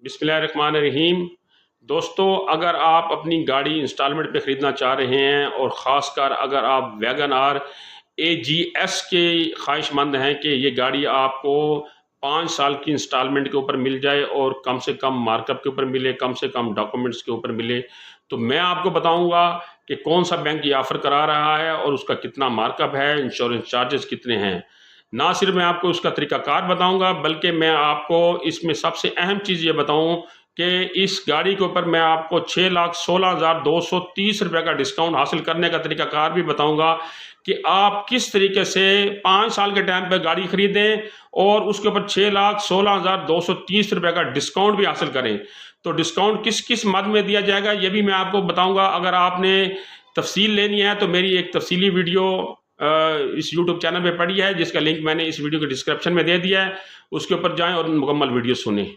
बिस्मिल्लाहिर्रहमानिर्रहीम। दोस्तों, अगर आप अपनी गाड़ी इंस्टॉलमेंट पे ख़रीदना चाह रहे हैं और ख़ासकर अगर आप वैगन आर AGS के ख्वाहिशमंद हैं कि ये गाड़ी आपको 5 साल की इंस्टॉलमेंट के ऊपर मिल जाए और कम से कम मार्कअप के ऊपर मिले, कम से कम डॉक्यूमेंट्स के ऊपर मिले, तो मैं आपको बताऊंगा कि कौन सा बैंक ये ऑफ़र करा रहा है और उसका कितना मार्कअप है, इंश्योरेंस चार्जेस कितने हैं। ना सिर्फ मैं आपको उसका तरीक़ाकार बताऊंगा, बल्कि मैं आपको इसमें सबसे अहम चीज़ ये बताऊं कि इस गाड़ी के ऊपर मैं आपको 6,16,230 रुपये का डिस्काउंट हासिल करने का तरीक़ाकार भी बताऊंगा कि आप किस तरीके से 5 साल के टाइम पर गाड़ी ख़रीदें और उसके ऊपर 6,16,230 रुपये का डिस्काउंट भी हासिल करें। तो डिस्काउंट किस किस मद में दिया जाएगा ये भी मैं आपको बताऊंगा। अगर आपने तफसील लेनी है तो मेरी एक तफसीली वीडियो इस YouTube चैनल पे पड़ी है, जिसका लिंक मैंने इस वीडियो के डिस्क्रिप्शन में दे दिया है। उसके ऊपर जाएं और मुकम्मल वीडियो सुनें।